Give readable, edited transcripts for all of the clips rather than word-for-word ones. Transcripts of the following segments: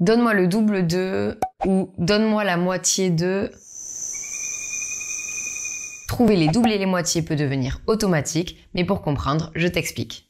Donne-moi le double de ou donne-moi la moitié de. Trouver les doubles et les moitiés peut devenir automatique, mais pour comprendre, je t'explique.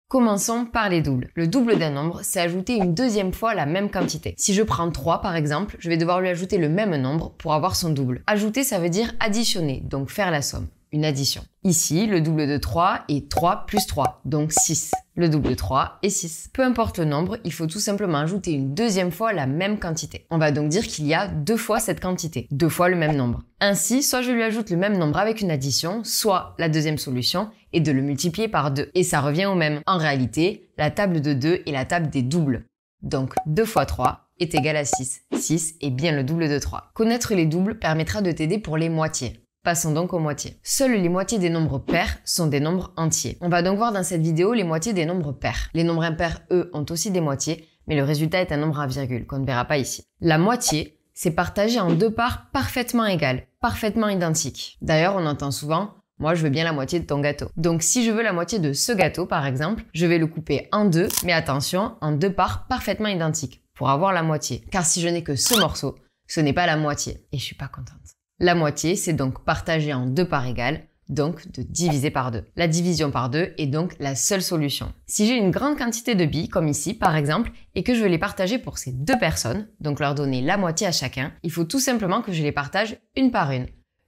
Commençons par les doubles. Le double d'un nombre, c'est ajouter une deuxième fois la même quantité. Si je prends 3 par exemple, je vais devoir lui ajouter le même nombre pour avoir son double. Ajouter, ça veut dire additionner, donc faire la somme. Une addition. Ici, le double de 3 est 3 plus 3, donc 6. Le double de 3 est 6. Peu importe le nombre, il faut tout simplement ajouter une deuxième fois la même quantité. On va donc dire qu'il y a 2 fois cette quantité, 2 fois le même nombre. Ainsi, soit je lui ajoute le même nombre avec une addition, soit la deuxième solution est de le multiplier par 2. Et ça revient au même. En réalité, la table de 2 est la table des doubles. Donc 2 fois 3 est égal à 6. 6 est bien le double de 3. Connaître les doubles permettra de t'aider pour les moitiés. Passons donc aux moitiés. Seules les moitiés des nombres pairs sont des nombres entiers. On va donc voir dans cette vidéo les moitiés des nombres pairs. Les nombres impairs, eux, ont aussi des moitiés, mais le résultat est un nombre à virgule, qu'on ne verra pas ici. La moitié, c'est partagé en 2 parts parfaitement égales, parfaitement identiques. D'ailleurs, on entend souvent « moi, je veux bien la moitié de ton gâteau ». Donc, si je veux la moitié de ce gâteau, par exemple, je vais le couper en 2, mais attention, en 2 parts parfaitement identiques, pour avoir la moitié. Car si je n'ai que ce morceau, ce n'est pas la moitié, et je suis pas contente. La moitié, c'est donc partagé en 2 parts égales, donc de diviser par 2. La division par 2 est donc la seule solution. Si j'ai une grande quantité de billes, comme ici par exemple, et que je veux les partager pour ces 2 personnes, donc leur donner la moitié à chacun, il faut tout simplement que je les partage une par une.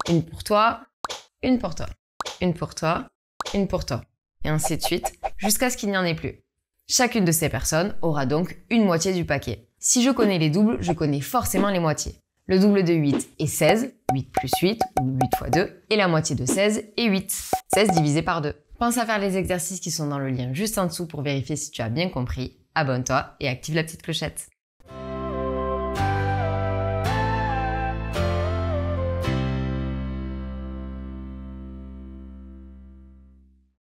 Une pour toi, une pour toi, une pour toi, une pour toi, et ainsi de suite, jusqu'à ce qu'il n'y en ait plus. Chacune de ces personnes aura donc une moitié du paquet. Si je connais les doubles, je connais forcément les moitiés. Le double de 8 est 16, 8 plus 8, ou 8 fois 2, et la moitié de 16 est 8. 16 divisé par 2. Pense à faire les exercices qui sont dans le lien juste en dessous pour vérifier si tu as bien compris. Abonne-toi et active la petite clochette.